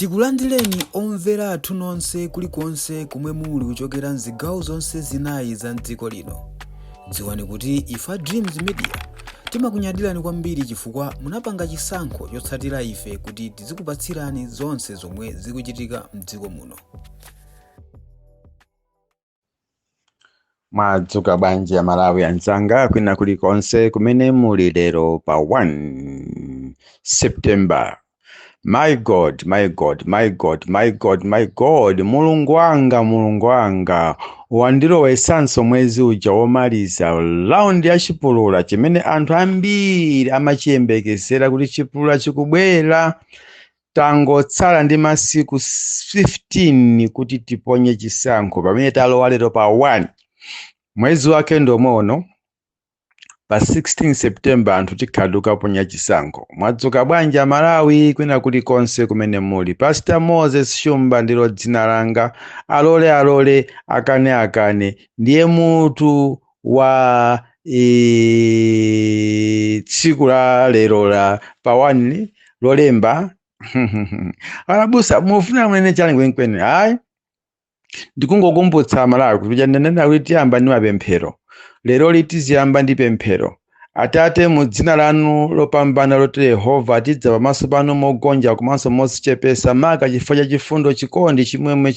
Tikulandireni omvera athu nonse kulikonse kumwe muli kuchokera mzigawo zonse zinayi za mdziko lino. Dziwani kuti ife Dreams Media timakunyadirani kwambiri chifukwa munapanga chisankho chotsatira ife kuti tizikupatsirani zonse zomwe zikuchitika mdziko muno. Mwadzuka bwanji ya Malawi anzanga kwina kulikonse kumene muli lero pa 1 September. My God, my God, my God, my God, my God, Mulungu wanga, wandilowesanso mwezi uja womaliza raundi ya chipulula chimene anthu ambiri amachiyembekezera kuti chipulula chikubwera. Tangotsala ndi masiku 15 kuti tiponye chisankho pamene talowa lero pa 1 mwezi wake ndomono. Pa 16 September anthu tikhaduka ponya chisankho. Mwadzuka bwanji ya Malawi kwina kulikonse kumene muli. Pastor Moses Shumba ndilo dzina langa. Alole akane ndiye mutu wa tsiku la lero la pa 1 lolemba. Alabusa mufuna mwene chali kwenikweni. Hayi ndikungokumbutsa Malawi kuti ndanena kuti tiyamba ndi mapemphero. Lero litiziyamba ndi pemphero. Atate mu dzina lanu lopambana loti Yehova tidza pamaso panu mogonja komanso modzichepesa maka chifukwa cha chifundo chikondi chimwemwe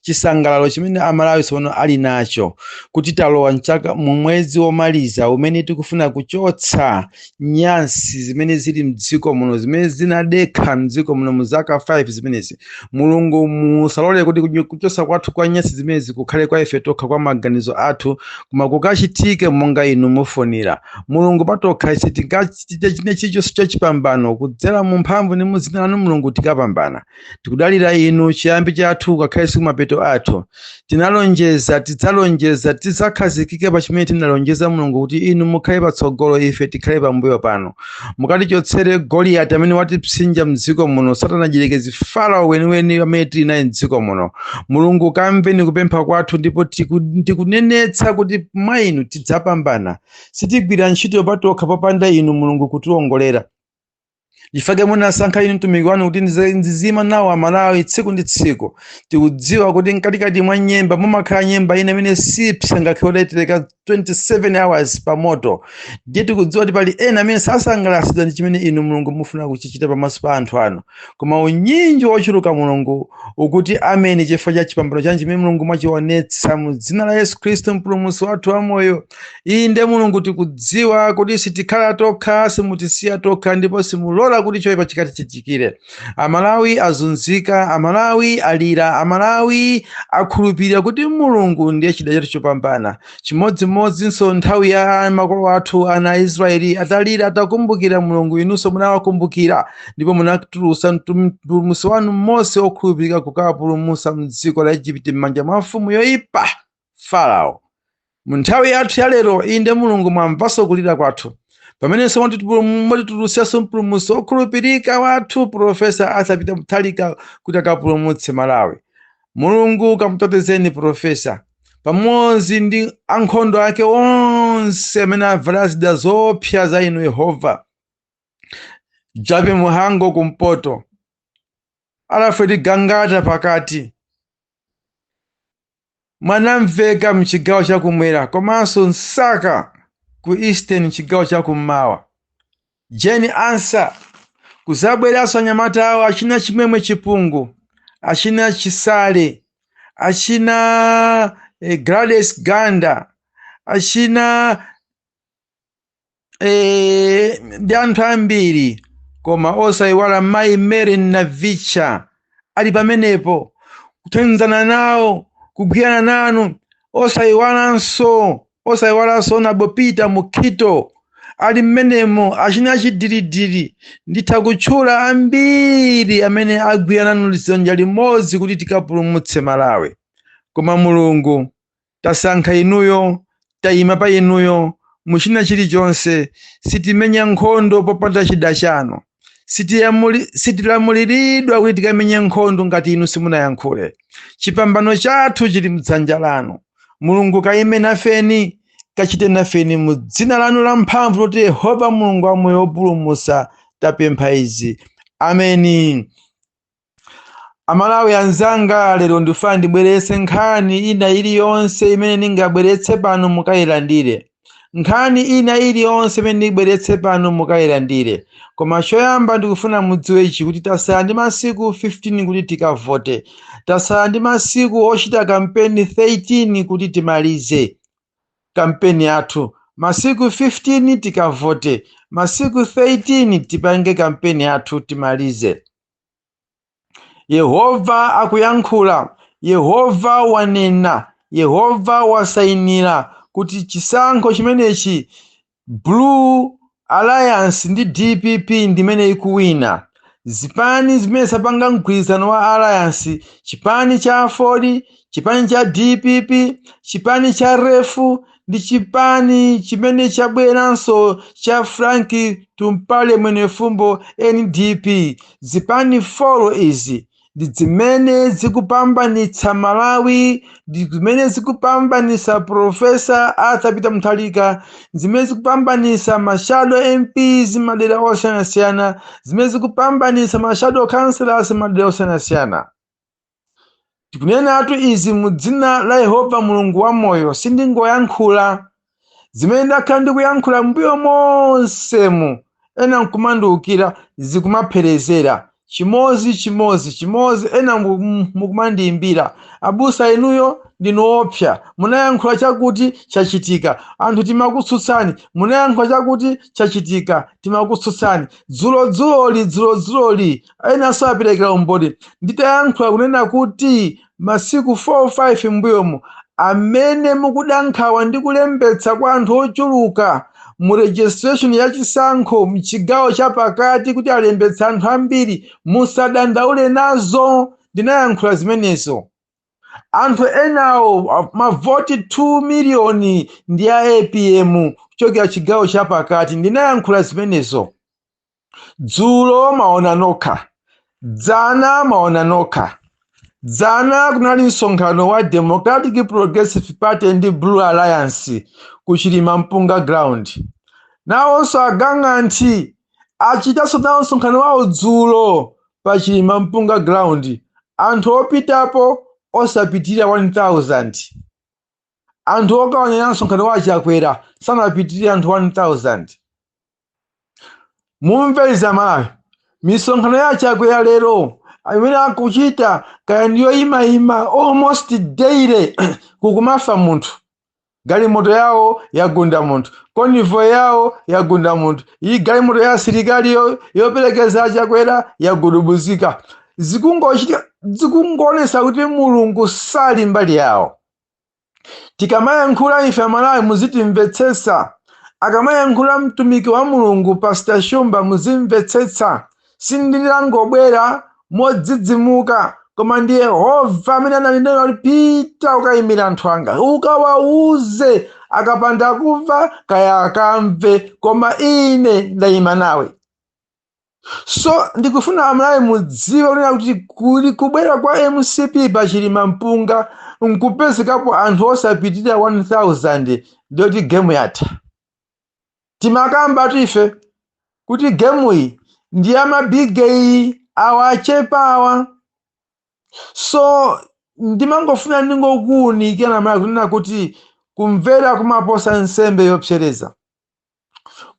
chisangalalo chimene Amalawi sono ali nacho kuti talowa mchaka mu mwezi womaliza umene tikufuna kuchotsa nyansi zimene zili mdziko muno zimene zinadekha mdziko muno mu zaka 5 zimenezi. Mulungu musalole kuti kuchotsa kwathu kwa nyansi zimene zikukhale kwa ife tokha kwa maganizo athu koma kukachitike monga inu mufunira. Mulungu patokha ise tingachite chilichonse chachipambano kudzera mu mphamvu ndi mu dzina lanu Mulungu tikapambana. Tikudalira inu chiyambi chathu ngakhale siku mapeto athu. Tinalonjeza tidzalonjeza tidzakhazikike pa chimene tinalonjeza Mulungu kuti inu mukhale patsogolo ife tikhale pambuyo pano. Mukatichotsere Goliati amene watipsinja mdziko muno. Satana ajirekeze Farao weniweni amene tili naye mdziko muno. Mulungu kamveni kupempha kwathu ndipo tikunenetsa kuti mwa inu tidzapambana. Sitigwira ntchito patokha popanda inu Mulungu kutiongolera. Chifukwa munasankha inu mtumiki wanu kuti ndizima nawo Amalawi tsiku ndi tsiku. Tikudziwa kuti mkatikati mwa nyemba mumakhala nyemba ina imene sipsa ngakhale yotereka 27 hours pa moto. Ndiye tikudziwa kuti pali ena amene sasangalatsidwa ndi chimene inu Mulungu mufuna kuchichita pamaso pa anthu anu. Koma unyinji wochuluka Mulungu ukuti ameni chifukwa cha chipambano chanu chimene Mulungu mwachionetsa mu dzina la Yesu Khristu mpulumutsi wathu wamoyo. Inde Mulungu tikudziwa kuti sitikhala tokha, simutisiya tokha ndipo simulola kuti choyipa chichitikire. Amalawi azunzika, Amalawi alira, Amalawi akhulupirira kuti Mulungu ndiye chida chathu chopambana. Chimodzimodzinso nthawi ya makolo athu ana Israeli atalira atakumbukira Mulungu inunso munawakumbukira ndipo munatulutsa mpulumutsi wanu Mose okhulupirika kukapulumutsa mdziko la Igupto m'manja mwa mfumu yoyipa Farao. Mu nthawi yathu ya lero inde Mulungu mwamvanso kulira kwathu. Pamenenso mwatitulutsanso mpulumutsi okhulupirika wathu Profesa asapita muthalika kuti akapulumutse Malawi. Mulungu kamutetezeni Profesa pamodzi ndi ankhondo ake onse amene avala zida zopsa za inu Yehova. Jape Muhango kumpoto, Alfred Gangata pakati, Mwanamveka mchigawo chakumwera komanso Nsaka ku Eastern chigawo chakummawa. Jenny Ansa kuzabweranso anyamata awo achina chimwemwe chipungu, achina Chisale, achina Gladys Ganda, achina ndi anthu ambiri koma osayiwala Mai Mary Navicha ali pamenepo kuthandizana nawo kugwirana nanu. Osayiwalanso na Bopita Mukito ali mmenemo achina chidiridiri. Nditha kutchula ambiri amene agwirana nanu lizonja limodzi kuti tikapulumutse Malawi. Koma Mulungu tasankha inuyo, tayima pa inuyo muchina chilichonse. Sitimenya nkhondo popanda chida chanu. Sitilamuliridwa kuti tikamenya nkhondo ngati inu simunayankhule. Chipambano chathu chili mdzanja lanu. Mulungu kaime nafeni, kachite nafeni mu dzina lanu la mphamvu loti Yehova Mulungu wamoyo wopulumutsa tapempha izi. Ameni. Amalawi anzanga, lero ndifuna ndibweretse nkhani ina iliyonse imene ndingabweretse pano mukayilandire. Nkhani ina iliyonse imene ndibweretse pano mukayilandire. Koma choyamba ndikufuna mudziwe ichi kuti tasala ndi masiku 15 kuti tikavote. Tasala ndi masiku ochita kampeni 13 kuti timalize kampeni yathu. Masiku 15 tikavote. Masiku 13 tipange kampeni yathu timalize. Yehova akuyankhula, Yehova wanena, Yehova wasayinira kuti chisankho chimenechi Blue Alliance ndi DPP ndimene ikuwina. Zipani zimene zapanga mgwirizano wa Alliance, chipani cha Ford, chipani cha DPP, chipani cha Refu ndi chipani chimene chabweranso cha Frank Tumpale Mwenefumbo NDP. Zipani 4 izi ndi zimene zikupambanitsa Malawi, ndi zimene zikupambanitsa Profesa Arthur Peter Mutharika, zimene zikupambanitsa mashadow MPs madera osiyanasiyana, zimene zikupambanitsa mashadow councillors madera osiyanasiyana. Tikunenatu izi mu dzina la Yehova Mulungu wa moyo, sindingoyankhula. Zimene ndakhala ndikuyankhula mbuyo monsemu ena nkumandiukira zikumapherezera. Chimozi ena mukumandiyimbira. Abusa inuyo ndinoopsa, munayankhula chakuti chachitika, anthu timakutsutsani, munayankhula chakuti chachitika, timakutsutsani. Dzuloli ena saperekera umboni. Nditayankhula kunena kuti masiku 4-5 mbuyomu amene mukudankhawa ndi kulembetsa kwa anthu ochuluka mu registration ya chisankho mchigawo chapakati kuti alembetsa anthu ambiri, musadandaule nazo. Ndinayankhula zimenezo. Anthu enawo mavoti 2 miliyoni ndi a APM kuchokera chigawo chapakati. Ndinayankhula zimenezo. Dzulo maona nokha, dzana maona nokha. Dzana kunali msonkhano wa Democratic Progressive Party ndi Blue Alliance ku Chilimampunga ground. Nawonso agang'anthi achitanso nawo msonkhano wawo dzulo pa Chilimampunga ground. Anthu opitapo osapitirira 1000. Anthu okaonera msonkhano wa Chakwera sanapitirira anthu 1000. Mumveriza Malawi, misonkhano ya Chakwera lero amene akuchita kaya ndiyo ima almost daily kukumafa munthu. Galimoto yawo yagunda munthu, convoy yawo yagunda munthu, iyi galimoto ya asilikali yoperekeza Chakwera yagudubuzika. Zikungoonesa kuti Mulungu sali mbali yawo. Tikamayankhula ife Amalawi muzitimvetsetsa. Akamayankhula mtumiki wa Mulungu Pastor Shumba muzimvetsetsa. Sindilangobwera modzidzimuka, koma ndi Yehova amene ananena kuti pita ukayimira anthu anga, ukawauze, akapanda kumva kaya akamve, koma ine ndayima nawe. So ndikufuna Amalawi mudziwe kuti kuli kubwera kwa MCP pa Chilimampunga nkupezekapo anthu osapitirira 1000 ndiyoti game yatha. Timakamba tife kuti game iyi ndi amabigeyi awa achepawa. So ndimangofuna ndingokuwunikira Amalawi kunena kuti kumvera kumaposa nsembe yopsereza.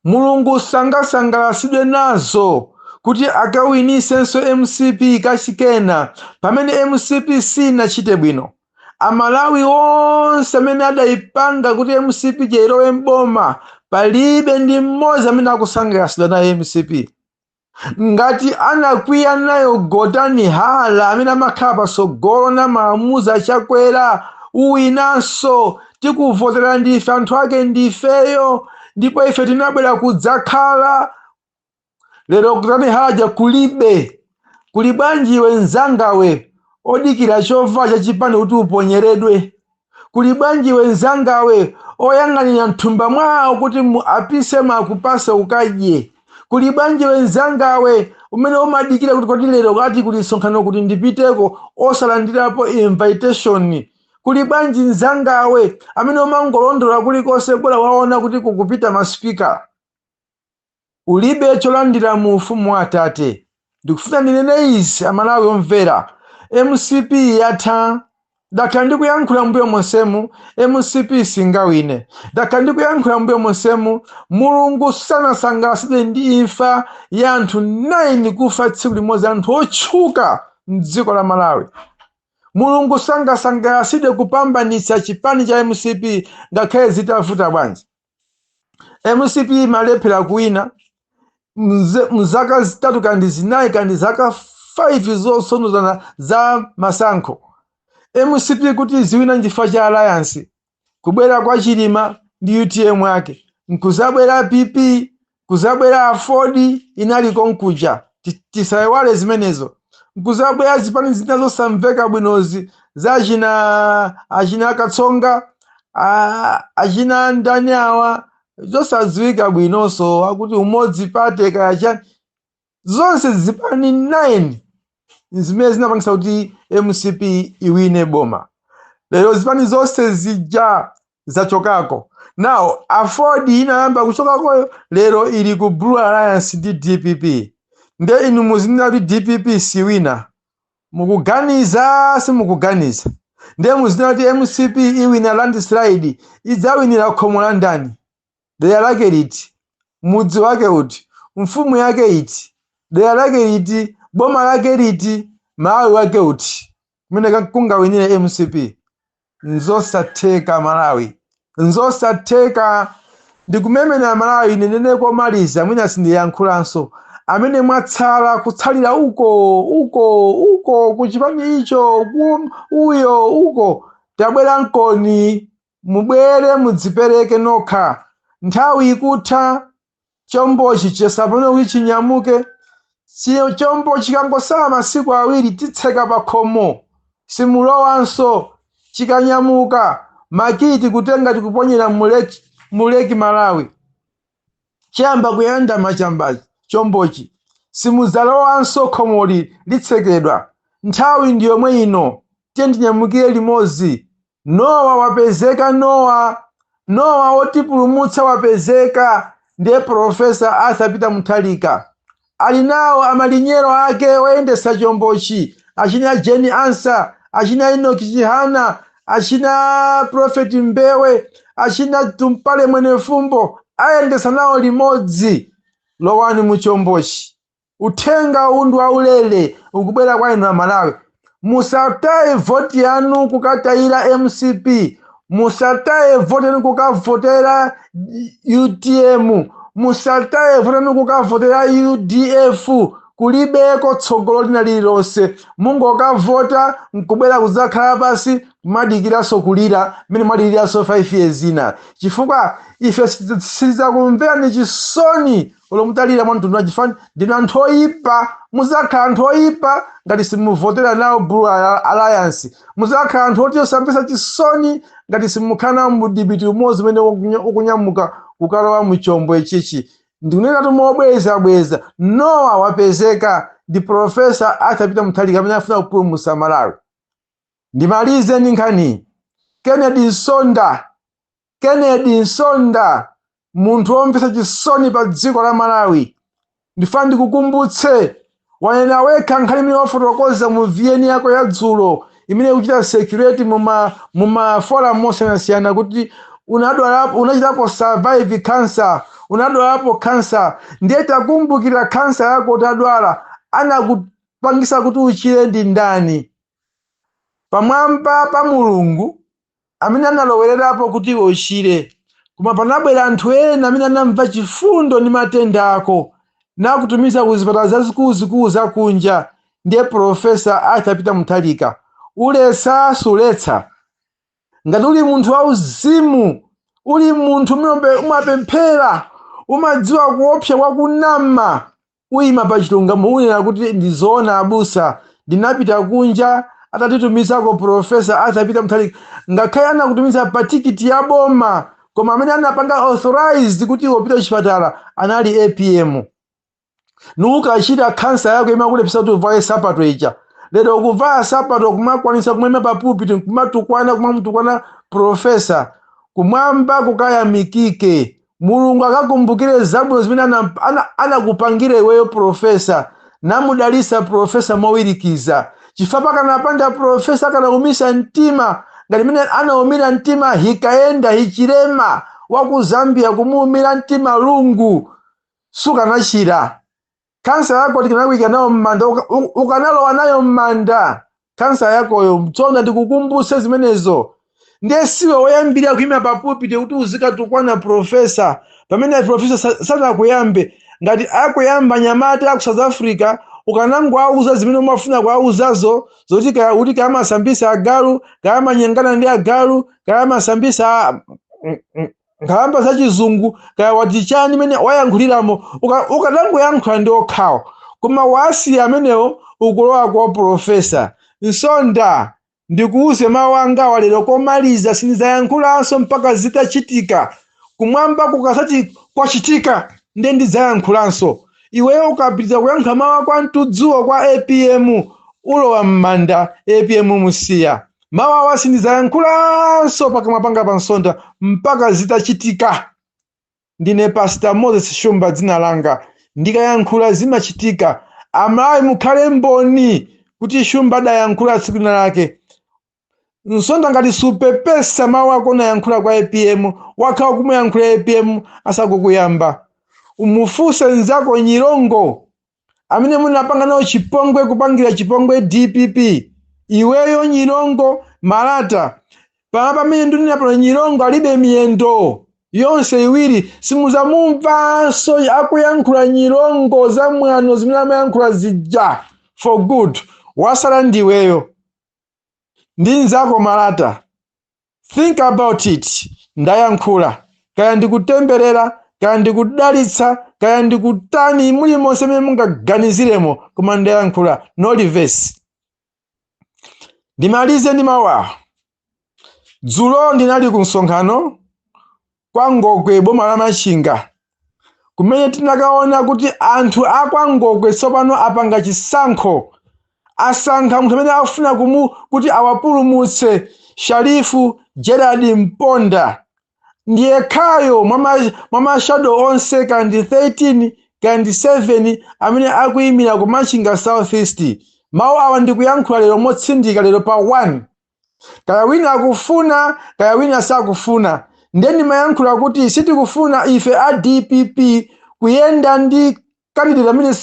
Mulungu sangasangalasidwe nazo kuti akawinisenso MCP kachikena pamene MCP sinachite bwino. Amalawi onse amene adayipanga kuti MCP ilowe mboma palibe ndi mmodzi amene akusangalasidwa naye MCP. Ngati anakwiya nayo Gotani Hala amene amakhala patsogolo na maamuzi a Chakwera, uwinanso tikuvotera ndife, anthu ake ndifeyo, ndipo ife tinabwera kudzakhala. Lero Gotani Hala kulibe. Kuli bwanji iwe nzangawe odikira chovala chachipani kuti uponyeredwe? Kuli bwanji iwe nzangawe oyang'anira mthumba mwawo kuti apise makupase ukadye? Kuli bwanji iwe nzangawe umene umadikira kuti kodi lero kati kuli msonkhano kuti ndipiteko osalandirapo invitation? Kuli bwanji nzangawe amene umangolondola kulikonse bora waona kuti kukupita maspika? Ulibe cholandira mu ufumu wa Atate. Ndikufuna ndinene izi Amalawi omvera. MCP yatha dakhala ndikuyankhula mbuyo monsemu MCP singawine dakhala ndikuyankhula mbuyo monsemu mulungu sanasangalasidwe ndi imfa ya anthu 9 kufa tsiku limodzi, anthu otchuka mdziko la Malawi. Mulungu sangasangalasidwe kupambanitsa chipani cha MCP ngakhale zitavuta bwanji. MCP malephera kuwina mzaka zitatu kandi zinayi kandi zaka 5 zosonozana za masankho. MCP kuti ziwina njifa cha Alliance, kubwera kwa Chilima ndi UTM wake, nkuzabwera PP, kuzabwera Ford inali konkuja, tisaiwale zimenezo. Nkuzabwera zipani zinazo samveka bwinozi za achina Katsonga, achina ndani awa zosadziwika bwinonso akuti umodzi pate kaya zonse zipani 9 zimene zinapangisa kuti MCP iwine boma. Lero zipani zonse zija zachokako. Now Ford inayamba kuchokako, lero ili ku Blue Alliance ndi DPP. Nde inu muzinena kuti DPP siwina, mukuganiza simukuganiza. Nde muzinena kuti MCP iwina landslide, idzawinira khomo la ndani, dera lake liti, mudzi wake uti, mfumu yake iti, dera lake liti, boma lake liti, Malawi wake uti. Kumene kungawinire MCP nzosatheka Malawi, nzosatheka. Ndikumemena Malawi nenene komaliza mwina sindiyankhulanso amene mwatsala kutsalira uko kuchipani icho uyo uko, tabwera nkoni mubwere mudzipereke nokha. Nthawi ikutha, chombochi chisapano kuti chinyamuke. Chombo chikangosala masiku awiri titseka pa khomo, simulowanso. Chikanyamuka makiti kutenga tikuponyera muleki Malawi, chiyamba kuyenda machambazi chombochi, simudzalowanso khomoli litsekedwa. Nthawi ndiyomwe ino, tindinyamukire limodzi. Nowa wapezeka, Nowa wotipulumutsa wapezeka, ndiye Profesa Arthur Peter Mutharika. Ali nawo amalinyero ake oyendesa chombochi, achina Jeni Ansa, achina Enoch Chihana, achina Prophet Mbewe, achina Tumpale Mwene Fumbo, ayendesa nawo limodzi. Lowani muchombochi. Uthenga undu waulele ukubwera kwa inu Malawi. Musataye voti yanu kukatayira MCP, musataye voti yanu kukavotera UTM, musataye voti yanu kukavotera UDF, kulibeko tsogolo lina lililonse. Mungokavota nkubwera kudzakhala pasi kumadikiraso kulira mmene mwadikiraso 5 years ina. Chifukwa ife sizakumvera ni chisoni olomutalira mwantundu wachifani ndinu anthu oyipa. Muzakhala anthu oyipa ngati simuvotera nawo Blue Alliance. Muzakhala anthu oti osambisa chisoni ngati simukhala nawo mudibiti umodzi umene ukunyamuka kukalowa muchombo ichichi. Ndikunena tumobweza Nowa wapezeka, ndi Profesa Arthur Peter Mutharika amene afuna kupulumutsa Malawi. Ndimalize ndi nkhani Kennedy Nsonda, munthu womvetsa chisoni pa dziko la Malawi. Ndifuna ndikukumbutse, wanena wekha nkhani imene wafotokoza mu VN yako ya dzulo imene kuchita security muma forum mosiyanasiyana kuti unachitapo survive cancer, unadwalapo cancer. Ndiye takumbukira cancer yako utadwala anakupangisa kuti uchire ndi ndani? Pamwamba pa Mulungu amene analowererapo kuti iwe uchire. Koma panabwera anthu ena amene anamva chifundo ndi matenda ako nakutumiza ku zipatala zazikulu zakunja. Ndiye Profesa Arthur Peter Mutharika. Ulesa suletsa. Ngati uli munthu wauzimu, uli munthu umapemphera, umadziwa kuopsa kwakunama, uyima pa chilungamo unena kuti ndizoona abusa, ndinapita kunja atatitumizako Profesa Arthur Peter Mutharika. Ngakhale anakutumiza pa tikiti ya boma, koma amene anapanga authorized kuti upite chipatala anali APM. Nukachita cancer yako imakulepsa kuti uvaye sapato ija. Lero kuvala sapato kumakwanisa kumema pa pulpit kumatukwana Profesa. Kumwamba kukayamikike. Mulungu akakumbukire zabwino zimene anakupangire iweyo Profesa. Namudalisa Profesa mowirikiza. chifukwa pakanapanda profesa kanaumitsa mtima ngati mene anaumira mtima Hakainde Hichilema wa ku Zambia kumuumira mtima lungu sukanachira. Kansa yako tikanawika nayo m'manda ukanalowa nayo m'manda kansa yakoyo. Mtsonda ndikukumbutse zimenezo. Ndiye siwe woyambirira kuyima pa pulpiti kuti uzikatukwana profesa pamene profesa sanakuyambe. Ngati akuyamba Nyamata aku South Africa ukanangowauza zimene umafuna kuwauzazo zoti kaya amasambisa agalu, kaya amanyengana ndi agalu, kaya amasambisa nkhalamba za chizungu, kaya wati chani mene wayankhuliramo ukanangoyankhula ndi okhawo. Koma wasiya amenewo ukulowa kwa profesa. Nsonda ndikuuze mawu anga lero komaliza sindidzayankhulanso mpaka zitachitika. Kumwamba kukasati kwachitika ndiye ndidzayankhulanso. Iweyo ukapitiriza kuyankha mawu ako amtudzuwo kwa APM ulowa m'manda, APM musiya. Mawu awa sindidzayankhulanso pakamwa panga pa nsonda mpaka zitachitika. Ndine Pastor Moses Shumba dzina langa. Ndikayankhula zimachitika. Amayi mukhale mboni kuti Shumba adayankhula tsiku lina lake. Nsonda ngati supepesa mawu ako nayankhula kwa APM wakhawa kumuyankhula APM asakukuyamba. Umufunse nzako Nyilongo amene munapanga nawo chipongwe kupangira chipongwe DPP. Iweyo Nyilongo Malata pamene ndinena pano Nyilongo alibe miyendo yonse iwiri simuzamumvanso akuyankhula Nyilongo zamwano zimene amayankhula zija for good. Wasala ndiweyo ndi nzako Malata. Think about it. Ndayankhula kaya ndikutemberera kaya ndikudalitsa kaya ndikutani muli monse mene mungaganiziremo koma ndayankhula no reverse. Ndimalize ndi mawu awa. Dzulo ndinali ku msonkhano kwa Ngogwe boma la Machinga kumene tinakaona kuti anthu akwa Ngogwe tsopano apanga chisankho. Asankha munthu amene afuna kuti awapulumutse Sharifu Gerald Mponda. Ndiye khayo mwa mashadow onse kandi 13 kandi 7 amene akuyimira ku Machinga South East. Mawu awa ndikuyankhula lero motsindika lero pa 1. Kaya wina akufuna kaya wina sakufuna. Ndiye ndimayankhula kuti sitikufuna ife a DPP kuyenda ndi candidate amene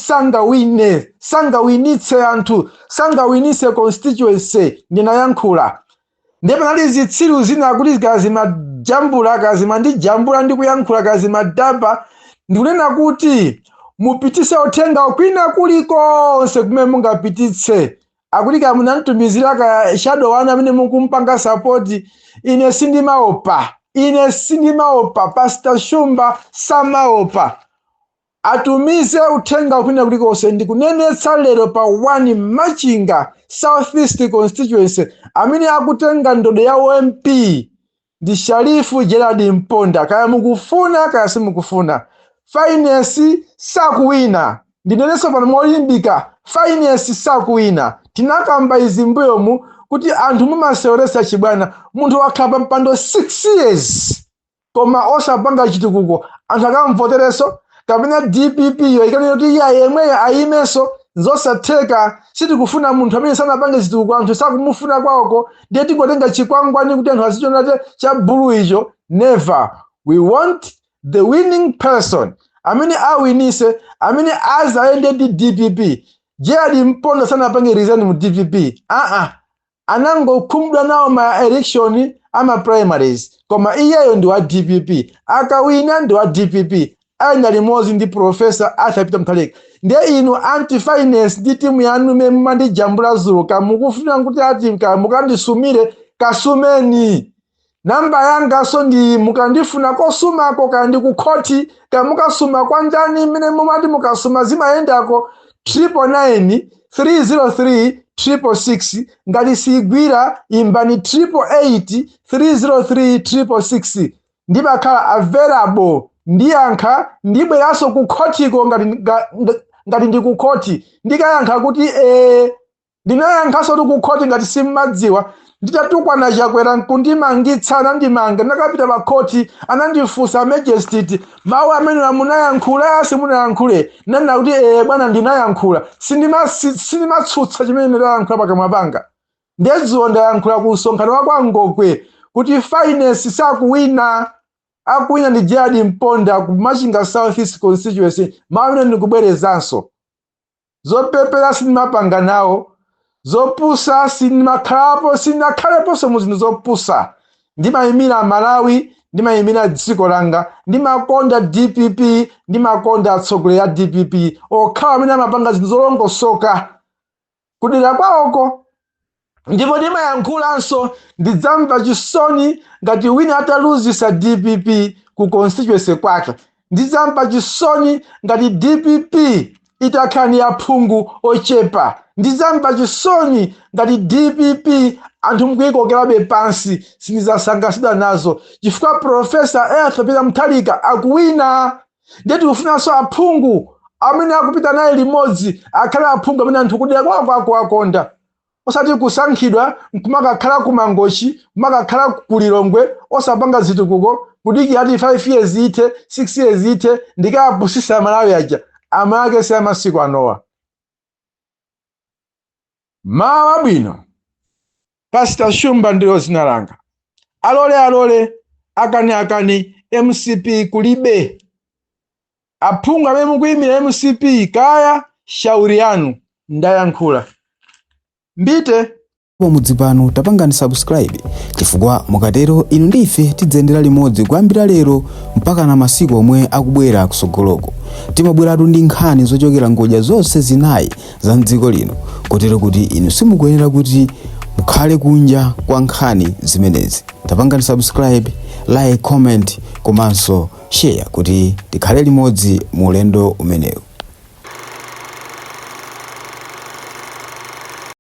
sangawinitse anthu, sangawinitse constituency. Ndinayankhula. Ndiye panali zitsiru zina kuti kazimajambula kazimandijambula ndi kuyankhula kazimadaba. Ndikunena kuti mupitise uthenga kwina kulikonse kumene mungapititse. Akuti kaya munantumizira kaya shadow wana amene mukumpanga support. Ine sindimaopa. Pastor Shumba samaopa. Atumize uthenga kwina kulikonse. Ndikunenetsa lero pa 1 Machinga South East constituency amene akutenga ndodo ya OMP ndi Sharifu Gerald Mponda. Kaya mukufuna kaya simukufuna. Finance sakuwina. Ndinenetsa pano molimbika. Finance sakuwina. Tinakamba izi mbuyomu kuti anthu mumaseweresa chibwana. Munthu wakhala mpando 6 years koma osapanga chitukuko. Anthu akamvotereso kapena DPP yo ikanena kuti iya yemwe ayimeso nzosatheka. Sitikufuna munthu amene sanapange chitukuko anthu sakumufuna kwawoko. Ndiye tingotenga chikwangwani kuti anthu azichonate cha bulu icho. Never. We want the winning person amene awinise amene azayende ndi DPP. Gerald Mponda sanapange resign mu DPP. Anangokhumudwa nawo ma election ama primaries koma iyeyo ndi wa DPP. Akawina ndi wa DPP. Aina limozi ndi professor Arthur Mthalika. Ndiye inu anti-finance ndi timu yanu mmandi jambula zulu kamukufuna kuti ati mukandisumire kasumeni. Namba yanga so ndi mukandifuna kosumako kandi ku khoti kamukasuma kwa njani mene mumati mukasuma zimayendako 999 303 666 ngati sigwira imbani 888 303 666 ndibakhala available ndiyankha ndibweraso ku khotiko ngati ndi ku khoti ndikayankha kuti ndinayankhaso kuti kukhoti ngati simmadziwa nditatukwana chakwera nkundimangitsa anandimanga ndakapita pa khoti anandifunsa majesty mawu amene munayankhula simunayankhule nanena kuti bwana ndinayankhula sindimatsutsa chimene ndayankhula pakamwa panga ndedziwo ndayankhula ku msonkhano wa kwa Ngokwe kuti finance sakuwina akuwina ndi Gerald Mponda ku Machinga South East constituency mawu amene ndikubwerezanso zopepera sindimapanga nawo zopusa sinakhaleponso mu zinthu zopusa ndimayimira Malawi ndimayimira dziko langa ndimakonda DPP ndimakonda atsogoleri a DPP okhawa amene amapanga zinthu zolongosoka kudera kwawoko ndipo ndimayankhulanso ndidzamva chisoni ngati wina ataluzisa DPP ku constituency kwake ndidzamva chisoni ngati DPP itakhala ndi aphungu ochepa ndidzamva chisoni ngati DPP anthu mukuyikokerabe pansi sindidzasangalatsidwa nazo chifukwa Profesa Peter Mutharika akuwina ndeti kufunanso aphungu amene akupita naye limodzi akhale aphungu amene anthu kudera kwako akonda osati kusankhidwa nkumakakhala ku Mangochi kumakakhala ku Lilongwe osapanga zitukuko kudikira ati 5 years ite 6 years ite ndikapusisa Malawi aja amake si amasiku anowa. Mawa bwino Pastor Shumba ndilo zina langa alole akani MCP kulibe aphungu amene mukuyimira MCP kaya shauri yanu ndayankhula mbite pomudzi pano tapangani subscribe chifukwa mukatero inu ndife tidzendera limodzi kuyambira lero mpaka na masiku omwe akubwera kusogoloko timabweratu ndi nkhani zochokera ngodya zonse zinayi za mdziko lino kotero kuti inu simukuyenera kuti mukhale kunja kwa nkhani zimenezi. Tapangani subscribe, like, comment komanso share kuti tikhale limodzi mu ulendo umenewu.